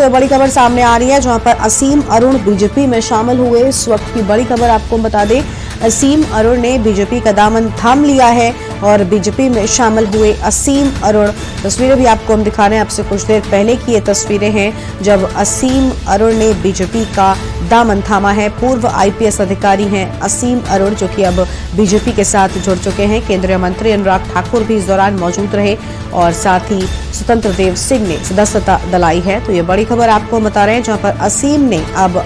बड़ी खबर सामने आ रही है, जहां पर असीम अरुण बीजेपी में शामिल हुए। इस वक्त की बड़ी खबर आपको बता दें, असीम अरुण ने बीजेपी का दामन थाम लिया है और बीजेपी में शामिल हुए असीम अरुण। तस्वीरें भी आपको हम दिखा रहे हैं, आपसे कुछ देर पहले की ये तस्वीरें हैं जब असीम अरुण ने बीजेपी का दामन थामा है। पूर्व आईपीएस अधिकारी हैं असीम अरुण, जो कि अब बीजेपी के साथ जुड़ चुके हैं। केंद्रीय मंत्री अनुराग ठाकुर भी इस दौरान मौजूद रहे और साथ ही स्वतंत्र देव सिंह ने सदस्यता दिलाई है। तो ये बड़ी खबर आपको बता रहे हैं, जहां पर असीम ने अब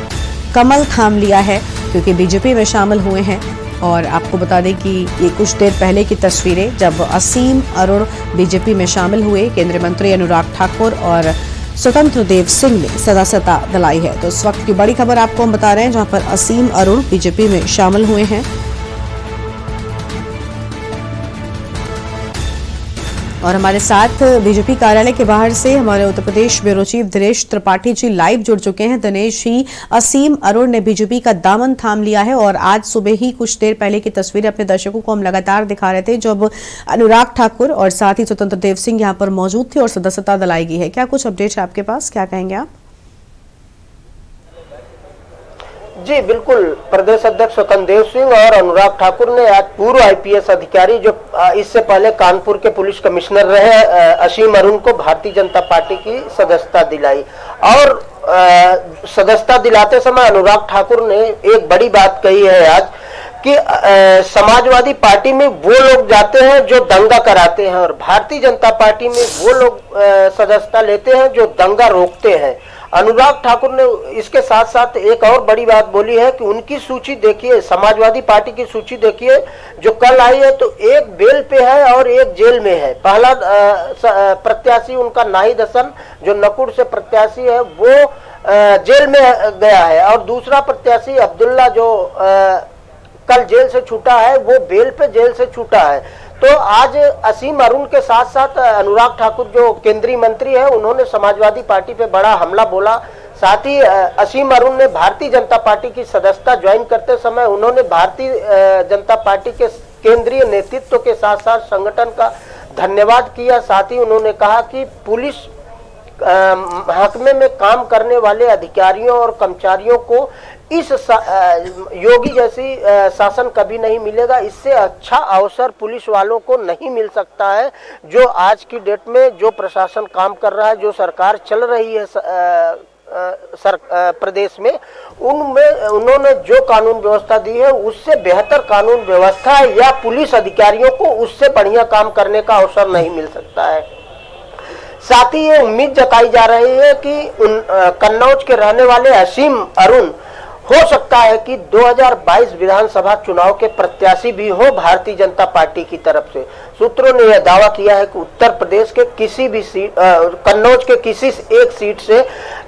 कमल थाम लिया है क्योंकि बीजेपी में शामिल हुए हैं। और आपको बता दें कि ये कुछ देर पहले की तस्वीरें जब असीम अरुण बीजेपी में शामिल हुए, केंद्रीय मंत्री अनुराग ठाकुर और स्वतंत्र देव सिंह ने सदस्यता दिलाई है। तो इस वक्त की बड़ी खबर आपको हम बता रहे हैं, जहां पर असीम अरुण बीजेपी में शामिल हुए हैं। और हमारे साथ बीजेपी कार्यालय के बाहर से हमारे Uttar Pradesh bureau chief Dinesh Tripathi ji live जुड़ चुके हैं। दिनेश जी, असीम अरुण ने बीजेपी का दामन थाम लिया है और आज सुबह ही कुछ देर पहले की तस्वीरें अपने दर्शकों को हम लगातार दिखा रहे थे, जब अनुराग ठाकुर और साथ ही स्वतंत्र देव सिंह यहां पर मौजूद थे और सदस्यता दिलाई गई है। क्या कुछ अपडेट है आपके पास, क्या कहेंगे आप? जी बिल्कुल, प्रदेश अध्यक्ष स्वतंत्र देव सिंह और अनुराग ठाकुर ने आज पूर्व आईपीएस अधिकारी जो इससे पहले कानपुर के पुलिस कमिश्नर रहे असीम अरुण को भारतीय जनता पार्टी की सदस्यता दिलाई। और सदस्यता दिलाते समय अनुराग ठाकुर ने एक बड़ी बात कही है आज कि समाजवादी पार्टी में वो लोग जाते हैं जो दंगा कराते हैं और भारतीय जनता पार्टी में वो लोग सदस्यता लेते हैं जो दंगा रोकते हैं। अनुराग ठाकुर ने इसके साथ साथ एक और बड़ी बात बोली है कि उनकी सूची देखिए, समाजवादी पार्टी की सूची देखिए जो कल आई है, तो एक बेल पे है और एक जेल में है। पहला प्रत्याशी उनका नाहिद हसन जो नकुड़ से प्रत्याशी है वो जेल में गया है और दूसरा प्रत्याशी अब्दुल्ला जो कल जेल से छूटा है वो बेल पे जेल से छूटा है। तो आज असीम अरुण के साथ साथ अनुराग ठाकुर जो केंद्रीय मंत्री है उन्होंने समाजवादी पार्टी पे बड़ा हमला बोला। साथ ही असीम अरुण ने भारतीय जनता पार्टी की सदस्यता ज्वाइन करते समय उन्होंने भारतीय जनता पार्टी के केंद्रीय नेतृत्व के साथ साथ संगठन का धन्यवाद किया। साथ ही उन्होंने कहा कि पुलिस महकमे में काम करने वाले अधिकारियों और कर्मचारियों को इस योगी जैसी शासन कभी नहीं मिलेगा। इससे अच्छा अवसर पुलिस वालों को नहीं मिल सकता है। जो आज की डेट में जो प्रशासन काम कर रहा है, जो सरकार चल रही है प्रदेश में, उनमें उन्होंने जो कानून व्यवस्था दी है उससे बेहतर कानून व्यवस्था या पुलिस अधिकारियों को उससे बढ़िया काम करने का अवसर नहीं मिल सकता है। साथ ही ये उम्मीद जताई जा रही है कि कन्नौज के रहने वाले असीम अरुण हो सकता है कि 2022 विधानसभा चुनाव के प्रत्याशी भी हो भारतीय जनता पार्टी की तरफ से। सूत्रों ने यह दावा किया है कि उत्तर प्रदेश के किसी भी सीट, कन्नौज के किसी एक सीट से,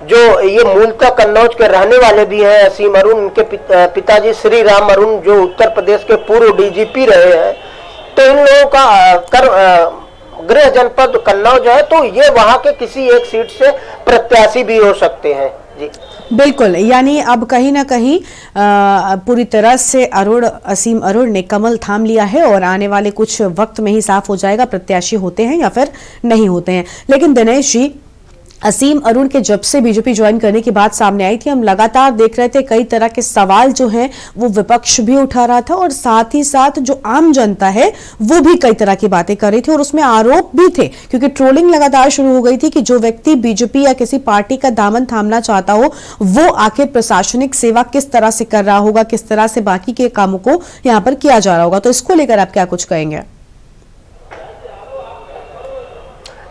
जो ये मूलतः कन्नौज के रहने वाले भी हैं असीम अरुण, उनके पिताजी श्री राम अरुण जो उत्तर प्रदेश के पूर्व डीजीपी रहे हैं, तो इन लोगों का गृह जनपद कन्नौज है, तो ये वहां के किसी एक सीट से प्रत्याशी भी हो सकते हैं। जी बिल्कुल, यानी अब कहीं ना कहीं पूरी तरह से असीम अरुण ने कमल थाम लिया है और आने वाले कुछ वक्त में ही साफ हो जाएगा प्रत्याशी होते हैं या फिर नहीं होते हैं। लेकिन दिनेश जी, असीम अरुण के जब से बीजेपी ज्वाइन करने की बात सामने आई थी, हम लगातार देख रहे थे कई तरह के सवाल जो हैं वो विपक्ष भी उठा रहा था और साथ ही साथ जो आम जनता है वो भी कई तरह की बातें कर रही थी और उसमें आरोप भी थे, क्योंकि ट्रोलिंग लगातार शुरू हो गई थी कि जो व्यक्ति बीजेपी या किसी पार्टी का दामन थामना चाहता हो वो आखिर प्रशासनिक सेवा किस तरह से कर रहा होगा, किस तरह से बाकी के कामों को यहाँ पर किया जा रहा होगा। तो इसको लेकर आप क्या कुछ कहेंगे?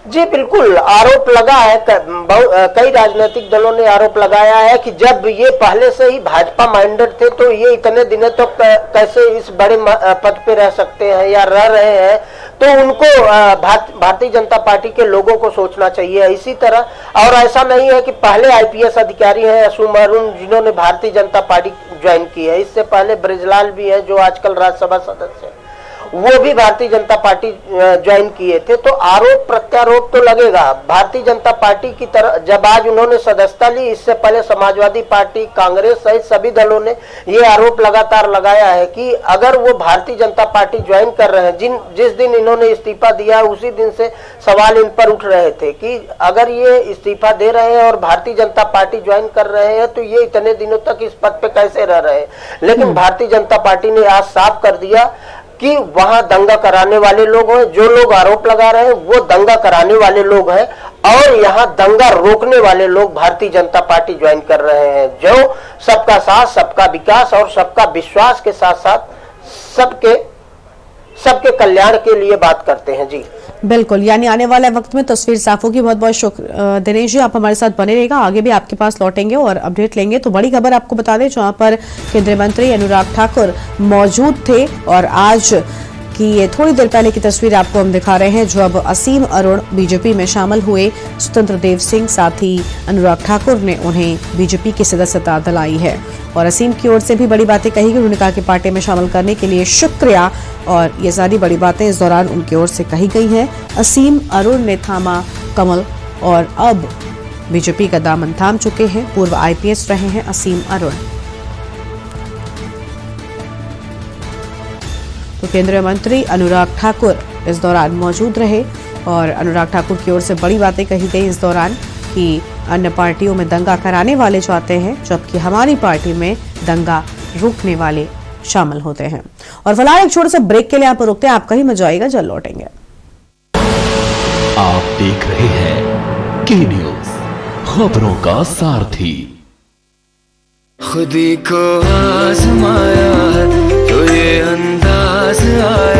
जी बिल्कुल, आरोप लगा है, कई राजनीतिक दलों ने आरोप लगाया है कि जब ये पहले से ही भाजपा माइंडेड थे तो ये इतने दिनों तक तो कैसे इस बड़े पद पे रह सकते हैं या रह रहे हैं, तो उनको भारतीय जनता पार्टी के लोगों को सोचना चाहिए। इसी तरह, और ऐसा नहीं है कि पहले आईपीएस अधिकारी हैं असीम अरुण जिन्होंने भारतीय जनता पार्टी ज्वाइन की है, इससे पहले ब्रजलाल भी है जो आजकल राज्यसभा सदस्य है, वो भी भारतीय जनता पार्टी ज्वाइन किए थे। तो आरोप प्रत्यारोप तो लगेगा। भारतीय जनता पार्टी की तरफ जब आज उन्होंने सदस्यता ली, इससे पहले समाजवादी पार्टी, कांग्रेस सहित सभी दलों ने ये आरोप लगातार लगाया है कि अगर वो भारतीय जनता पार्टी ज्वाइन कर रहे हैं, जिस दिन इन्होंने इस्तीफा दिया उसी दिन से सवाल इन पर उठ रहे थे कि अगर ये इस्तीफा दे रहे हैं और भारतीय जनता पार्टी ज्वाइन कर रहे हैं तो ये इतने दिनों तक इस पद पे कैसे रह रहे हैं। लेकिन भारतीय जनता पार्टी ने आज साफ कर दिया कि वहां दंगा कराने वाले लोग हैं, जो लोग आरोप लगा रहे हैं वो दंगा कराने वाले लोग हैं और यहाँ दंगा रोकने वाले लोग भारतीय जनता पार्टी ज्वाइन कर रहे हैं, जो सबका साथ, सबका विकास और सबका विश्वास के साथ साथ सबके कल्याण के लिए बात करते हैं। जी बिल्कुल, यानी आने वाले वक्त में तस्वीर साफ होगी। बहुत बहुत शुक्र दिनेश जी, आप हमारे साथ बने रहेगा, आगे भी आपके पास लौटेंगे और अपडेट लेंगे। तो बड़ी खबर आपको बता दें, जहां पर केंद्रीय मंत्री अनुराग ठाकुर मौजूद थे और आज की ये थोड़ी देर पहले की तस्वीर आपको हम दिखा रहे हैं, जो अब असीम अरुण बीजेपी में शामिल हुए। स्वतंत्र देव सिंह साथ ही अनुराग ठाकुर ने उन्हें बीजेपी की सदस्यता दिलाई है और असीम की ओर से भी बड़ी बातें कही गई। उन्होंने कहा कि पार्टी में शामिल करने के लिए शुक्रिया और ये सारी बड़ी बातें इस दौरान उनकी ओर से कही गई हैं। असीम अरुण ने थामा कमल और अब बीजेपी का दामन थाम चुके हैं। पूर्व आईपीएस रहे हैं असीम अरुण। तो केंद्रीय मंत्री अनुराग ठाकुर इस दौरान मौजूद रहे और अनुराग ठाकुर की ओर से बड़ी बातें कही गई इस दौरान कि अन्य पार्टियों में दंगा कराने वाले चाहते हैं, जबकि हमारी पार्टी में दंगा रोकने वाले शामिल होते हैं। और फिलहाल एक छोटे से ब्रेक के लिए आप रुकते हैं, आपका ही मजा आएगा, जल्द लौटेंगे। आप देख रहे हैं के न्यूज, खबरों का सारथी। खुदी को आजमाया है तो ये अंदाज आया